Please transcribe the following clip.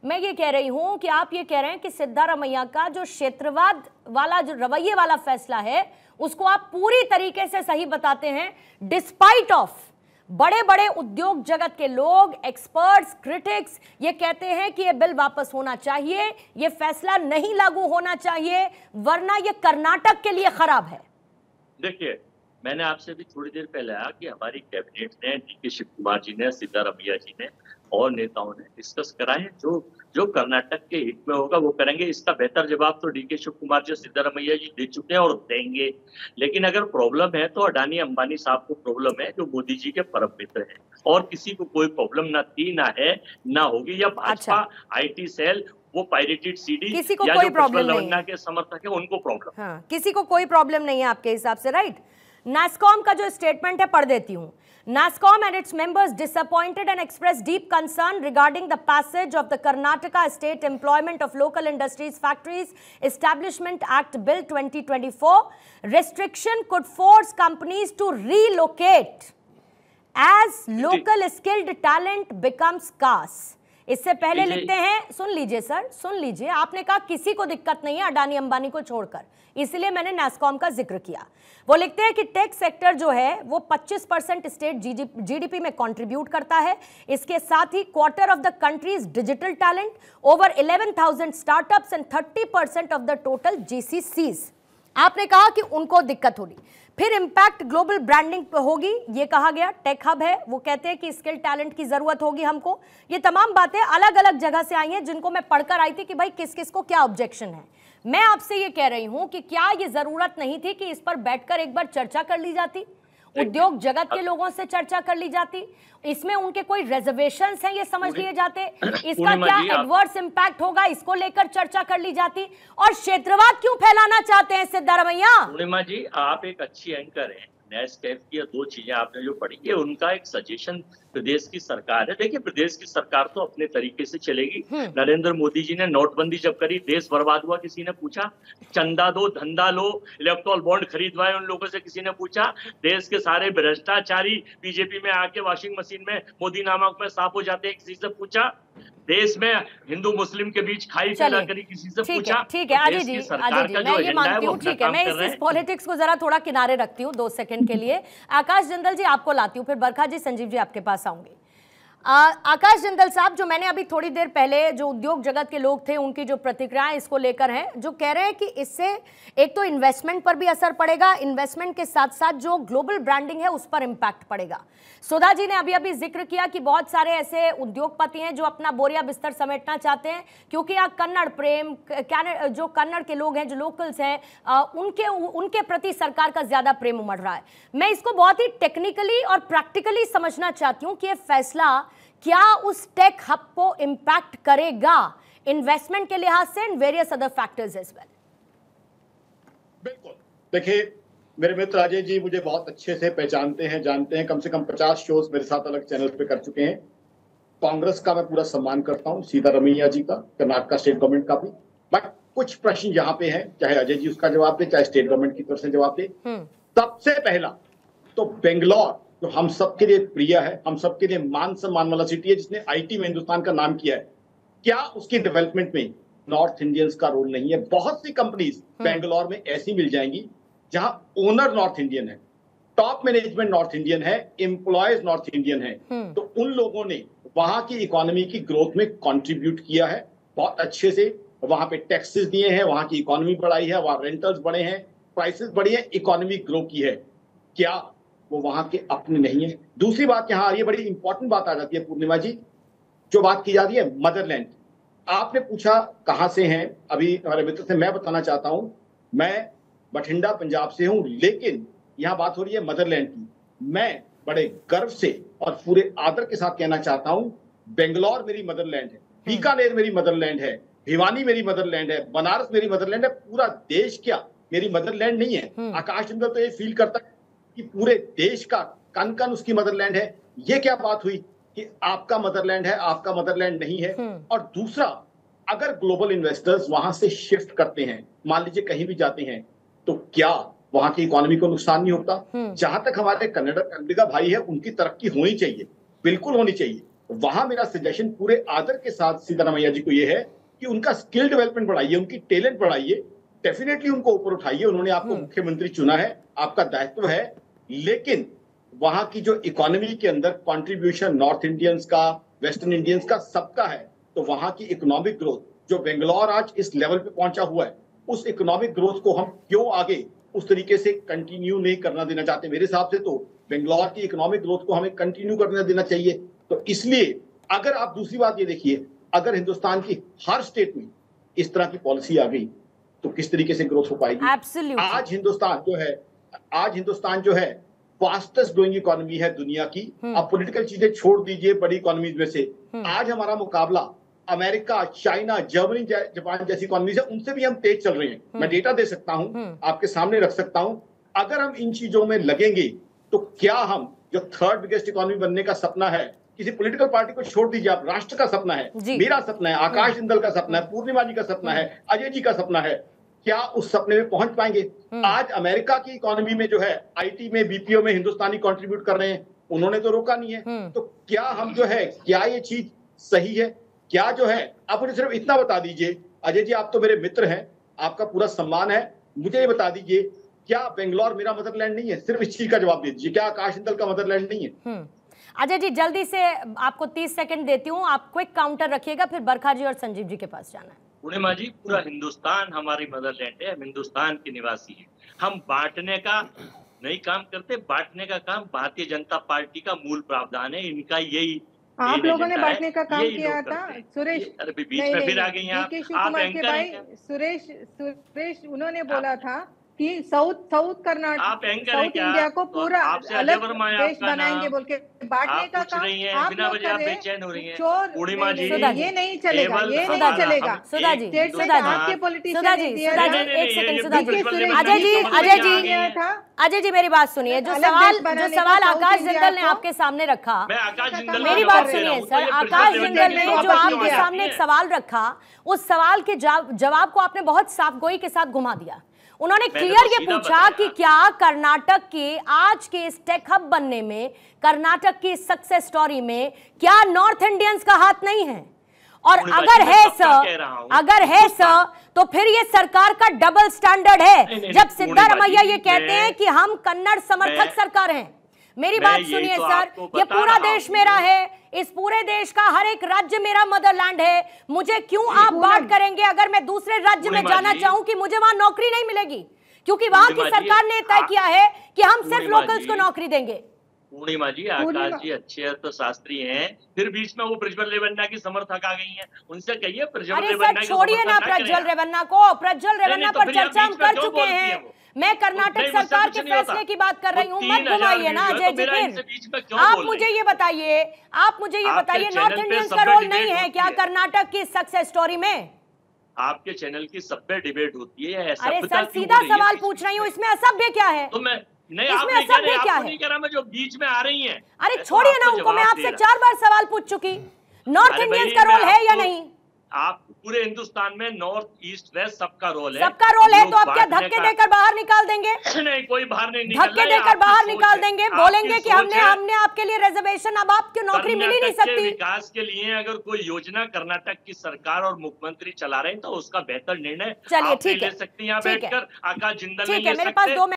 मैं ये कह रही हूं कि आप ये कह रहे हैं कि सिद्धारमैया का जो क्षेत्रवाद वाला जो रवैये वाला फैसला है उसको आप पूरी तरीके से सही बताते हैं, डिस्पाइट ऑफ बड़े बड़े उद्योग जगत के लोग, एक्सपर्ट्स, क्रिटिक्स ये कहते हैं कि ये बिल वापस होना चाहिए, ये फैसला नहीं लागू होना चाहिए, वरना ये कर्नाटक के लिए खराब है। देखिए, मैंने आपसे भी थोड़ी देर पहले कहा कि हमारी कैबिनेट ने, डीके शिव कुमार जी ने, सिद्धारमैया जी ने और नेताओं ने डिस्कस करा है। जो कर्नाटक के हित में होगा वो करेंगे। इसका बेहतर जवाब तो डीके शिव कुमार जी, सिद्धारमैया जी दे चुके हैं और देंगे। लेकिन अगर प्रॉब्लम है तो अडानी अंबानी साहब को प्रॉब्लम है, जो मोदी जी के परम मित्र हैं, और किसी को कोई प्रॉब्लम ना थी, ना है, ना होगी। या भाजपा IT सेल, वो पायरेटेड CD किसी को या कोई जो प्रॉब्लम नहीं है, के समर्थक है उनको प्रॉब्लम। हाँ, किसी को कोई प्रॉब्लम नहीं है आपके हिसाब से, राइट? NASSCOM का जो स्टेटमेंट है पढ़ देती हूं। NASSCOM and its members disappointed and expressed deep concern regarding the passage of the Karnataka State Employment of Local Industries Factories Establishment Act Bill 2024. Restriction could force companies to relocate as local skilled talent becomes scarce. इससे पहले लिखते हैं, सुन लीजिए sir, सुन लीजिए, आपने कहा किसी को दिक्कत नहीं है अडानी अंबानी को छोड़कर, इसलिए मैंने NASSCOM का जिक्र किया। वो लिखते हैं कि टेक सेक्टर जो है वो 25% स्टेट GDP में कंट्रीब्यूट करता है। इसके साथ ही quarter of the country's digital talent, over 11,000 startups and 30% of the total GCCs। आपने कहा कि उनको दिक्कत होगी, फिर इंपैक्ट ग्लोबल ब्रांडिंग होगी, ये कहा गया। टेक हब है, वो कहते हैं कि स्किल टैलेंट की जरूरत होगी हमको। ये तमाम बातें अलग अलग जगह से आई हैं जिनको मैं पढ़कर आई थी कि भाई किस किस को क्या ऑब्जेक्शन है। मैं आपसे ये कह रही हूं कि क्या ये जरूरत नहीं थी कि इस पर बैठकर एक बार चर्चा कर ली जाती, उद्योग जगत के लोगों से चर्चा कर ली जाती, इसमें उनके कोई रिजर्वेशंस हैं ये समझ लिए जाते, इसका क्या एडवर्स इंपैक्ट होगा इसको लेकर चर्चा कर ली जाती। और क्षेत्रवाद क्यों फैलाना चाहते हैं सिद्धारमैया? पूर्णिमा जी, आप एक अच्छी एंकर हैं। नेस्कैफ की 2 चीजें आपने जो पढ़ी है, उनका एक सजेशन प्रदेश की सरकार है। देखिए, प्रदेश की सरकार तो अपने तरीके से चलेगी। नरेंद्र मोदी जी ने नोटबंदी जब करी, देश बर्बाद हुआ, किसी ने पूछा? चंदा दो, धंधा लो, इलेक्ट्रॉल बॉन्ड खरीदवाए, उन लोगों से किसी ने पूछा? देश के सारे भ्रष्टाचारी बीजेपी में आके वॉशिंग मशीन में मोदी नामक में साफ हो जाते हैं, किसी से पूछा? देश में हिंदू मुस्लिम के बीच खाई पैदा करी, किसी से पूछा? ठीक है अजय जी, मैं ये मानती हूँ, ठीक है, मैं इस पॉलिटिक्स को जरा थोड़ा किनारे रखती हूँ 2 सेकंड के लिए। आकाश जिंदल जी आपको लाती हूँ, फिर बरखा जी, संजीव जी आपके पास आऊंगी। आकाश जिंदल साहब, जो मैंने अभी थोड़ी देर पहले जो उद्योग जगत के लोग थे उनकी जो प्रतिक्रियाएं इसको लेकर हैं, जो कह रहे हैं कि इससे एक तो इन्वेस्टमेंट पर भी असर पड़ेगा, इन्वेस्टमेंट के साथ साथ जो ग्लोबल ब्रांडिंग है उस पर इंपैक्ट पड़ेगा। सुधा जी ने अभी अभी जिक्र किया कि बहुत सारे ऐसे उद्योगपति हैं जो अपना बोरिया बिस्तर समेटना चाहते हैं क्योंकि यहाँ कन्नड़ प्रेम, जो कन्नड़ के लोग हैं, जो लोकल्स हैं, उनके प्रति सरकार का ज्यादा प्रेम उमड़ रहा है। मैं इसको बहुत ही टेक्निकली और प्रैक्टिकली समझना चाहती हूँ कि ये फैसला क्या उस टेक हब को इंपैक्ट करेगा इन्वेस्टमेंट के लिहाज से and various other factors as well? बिल्कुल, देखिए मेरे मित्र अजय जी मुझे बहुत अच्छे से पहचानते हैं, जानते हैं, कम से कम 50 शोज मेरे साथ अलग चैनल पे कर चुके हैं। कांग्रेस का मैं पूरा सम्मान करता हूँ, सिद्धारमैया जी का, कर्नाटक स्टेट गवर्नमेंट का भी। बट कुछ प्रश्न यहाँ पे हैं, चाहे अजय जी उसका जवाब दे, चाहे स्टेट गवर्नमेंट की तरफ से जवाब दे। सबसे पहला तो बेंगलोर जो हम सबके लिए प्रिय है, हम सबके लिए मान सम्मान वाला सिटी है, जिसने IT में हिंदुस्तान का नाम किया है, क्या उसकी डेवलपमेंट में नॉर्थ इंडियंस का रोल नहीं है? बहुत सी कंपनीज बेंगलोर में ऐसी मिल जाएंगी जहां ओनर नॉर्थ इंडियन है, टॉप मैनेजमेंट नॉर्थ इंडियन है, एम्प्लॉयज नॉर्थ इंडियन है। तो उन लोगों ने वहां की इकोनॉमी की ग्रोथ में कंट्रीब्यूट किया है बहुत अच्छे से। वहां पे टैक्सेस दिए हैं, वहां की इकोनॉमी बढ़ाई है, वहां रेंटल्स बढ़े हैं, प्राइसेस बढ़ी है, इकोनॉमी ग्रो की है। क्या वो वहां के अपने नहीं है? दूसरी बात यहाँ आ रही है, बड़ी इंपॉर्टेंट बात आ जाती है पूर्णिमा जी, जो बात की जा रही है मदरलैंड। आपने पूछा कहां से हैं, अभी हमारे मित्र से मैं बताना चाहता हूं, मैं बठिंडा पंजाब से हूं, लेकिन यहाँ बात हो रही है मदरलैंड की। मैं बड़े गर्व से और पूरे आदर के साथ कहना चाहता हूं, बेंगलोर मेरी मदरलैंड है, बीकानेर मेरी मदरलैंड है, भिवानी मेरी मदरलैंड है, बनारस मेरी मदरलैंड है। पूरा देश क्या मेरी मदरलैंड नहीं है? आकाश चंद्र तो ये फील करता है कि पूरे देश का कन कन उसकी मदरलैंड है। ये क्या बात हुई कि आपका मदरलैंड है, आपका मदरलैंड नहीं है? और दूसरा, अगर ग्लोबल इन्वेस्टर्स वहां से शिफ्ट करते हैं, मान लीजिए कहीं भी जाते हैं, तो क्या वहां की इकोनॉमी को नुकसान नहीं होता? जहां तक हमारे कन्नड़ का भाई है, उनकी तरक्की होनी चाहिए, बिल्कुल होनी चाहिए। वहां मेरा सजेशन पूरे आदर के साथ सिद्धारमैया जी को ये है कि उनका स्किल डेवलपमेंट बढ़ाइए, उनकी टैलेंट बढ़ाइए, डेफिनेटली उनको ऊपर उठाइए। उन्होंने आपको मुख्यमंत्री चुना है, आपका दायित्व है, लेकिन वहां की जो इकोनॉमी के अंदर कंट्रीब्यूशन नॉर्थ इंडियंस का, वेस्टर्न इंडियंस का, सबका है, तो वहां की इकोनॉमिक ग्रोथ जो बेंगलोर आज इस लेवल पे पहुंचा हुआ है, उस इकोनॉमिक ग्रोथ को हम क्यों आगे उस तरीके से कंटिन्यू नहीं करना देना चाहते? मेरे हिसाब से तो बेंगलोर की इकोनॉमिक ग्रोथ को हमें कंटिन्यू करने देना चाहिए। तो इसलिए अगर आप दूसरी बात ये देखिए, अगर हिंदुस्तान की हर स्टेट में इस तरह की पॉलिसी आ गई तो किस तरीके से ग्रोथ हो पाएगी? आज हिंदुस्तान जो है फास्टेस्ट ग्रोइंग इकोनॉमी है दुनिया की। अब पॉलिटिकल चीजें छोड़ दीजिए बड़ी इकोनॉमीज में से, आज हमारा मुकाबला अमेरिका, चाइना, जर्मनी, जापान जैसी इकोनॉमीज है, उनसे भी हम तेज चल रहे हैं। मैं डेटा दे सकता हूं, आपके सामने रख सकता हूं। अगर हम इन चीजों में लगेंगे तो क्या हम जो थर्ड बिगेस्ट इकोनॉमी बनने का सपना है, किसी पॉलिटिकल पार्टी को छोड़ दीजिए, आप राष्ट्र का सपना है, मेरा सपना है, आकाश जिंदल का सपना है, पूर्णिमा जी का सपना है, अजय जी का सपना है, क्या उस सपने में पहुंच पाएंगे? आज अमेरिका की इकोनॉमी में जो है आईटी में, बीपीओ में हिंदुस्तानी कंट्रीब्यूट कर रहे हैं, उन्होंने तो रोका नहीं है। तो क्या हम जो है, क्या ये चीज सही है? क्या जो है, आप मुझे सिर्फ इतना बता दीजिए, अजय जी आप तो मेरे मित्र हैं, आपका पूरा सम्मान है, मुझे ये बता दीजिए, क्या बेंगलोर मेरा मदरलैंड नहीं है? सिर्फ इस चीज का जवाब दे दीजिए, क्या आकाश जिंदल का मदरलैंड नहीं है? अजय जी जल्दी से आपको 30 सेकंड देती हूँ, आप क्विक काउंटर रखिएगा, फिर बरखा जी और संजीव जी के पास जाना है। पूर्णिमा जी, पूरा हिंदुस्तान हमारी मदरलैंड है, हम हिंदुस्तान के निवासी हैं। हम बांटने का नहीं काम करते, बांटने का काम भारतीय जनता पार्टी का मूल प्रावधान है, इनका यही आप लोगों ने बांटने का काम किया था। सुरेश बीच में फिर आ गई हैं आप, के भाई सुरेश उन्होंने बोला था कि साउथ कर्नाटक, साउथ इंडिया को पूरा अलग देश बनाएंगे बोल के बांटने का काम आप लोग कर रहे हैं। पूर्णिमा जी ये नहीं चलेगा, ये नहीं चलेगा। सुधा जी, आपके पॉलिटिशियन एक सेकंड, सुधा जी, अजय जी मेरी बात सुनिए। जो सवाल आकाश जिंदल ने आपके सामने रखा, मेरी बात सुनिए सर, आकाश जिंदल ने जो आपके सामने एक सवाल रखा, उस सवाल के जवाब को आपने बहुत साफगोई के साथ घुमा दिया। उन्होंने क्लियर ये पूछा कि क्या कर्नाटक के आज के इस टेक हब बनने में, कर्नाटक की सक्सेस स्टोरी में क्या नॉर्थ इंडियंस का हाथ नहीं है? और अगर है सर तो फिर ये सरकार का डबल स्टैंडर्ड है जब सिद्धारमैया ये कहते हैं कि हम कन्नड़ समर्थक सरकार हैं। मेरी बात सुनिए सर, ये पूरा देश मेरा है, इस पूरे देश का हर एक राज्य मेरा मदरलैंड है। मुझे क्यों आप बात करेंगे अगर मैं दूसरे राज्य में जाना चाहूं कि मुझे वहां नौकरी नहीं मिलेगी? क्योंकि वहां की सरकार ने तय किया है कि हम सिर्फ लोकल्स को नौकरी देंगे। पूर्णिमा जी, आकाश जी अच्छे अर्थशास्त्री हैं, फिर बीच में वो प्रज्वल रेवन्ना की समर्थक आ गई हैं, उनसे कहिए प्रज्वल रेवन्ना छोड़िए ना प्रज्वल रेवन्ना को, प्रज्वल रेवन्ना पर चर्चा हम कर चुके हैं। मैं कर्नाटक सरकार के फैसले की बात कर रही हूँ, मत घुमाइए ना अजय जी। फिर आप मुझे ये बताइए, नॉर्थ इंडियंस का रोल नहीं है क्या कर्नाटक की सक्सेस स्टोरी में? आपके चैनल की सभ्य डिबेट होती है। अरे सर सीधा सवाल पूछ रही हूँ, इसमें असभ्य क्या है? तो मैं नहीं, इसमें असभ्य क्या है? नहीं कह रहा मैं, जो बीच में आ रही हैं। अरे छोड़िए ना उनको, मैं आपसे 4 बार सवाल पूछ चुकी। नॉर्थ इंडियंस का रोल है या नहीं? आप पूरे हिंदुस्तान में नॉर्थ ईस्ट वेस्ट सबका रोल है, सबका रोल है। तो आप क्या धक्के देकर बाहर निकाल देंगे? नहीं, कोई बाहर नहीं निकाल, धक्के देकर बाहर निकाल देंगे, बोलेंगे कि हमने आपके लिए रिजर्वेशन, अब आपकी नौकरी मिल ही नहीं सकती। विकास के लिए अगर कोई योजना कर्नाटक की सरकार और मुख्यमंत्री चला रहे हैं तो उसका बेहतर निर्णय चलिए ठीक है, ले सकती हैं बैठकर, आकाश जिंदल ठीक है। मेरे पास 2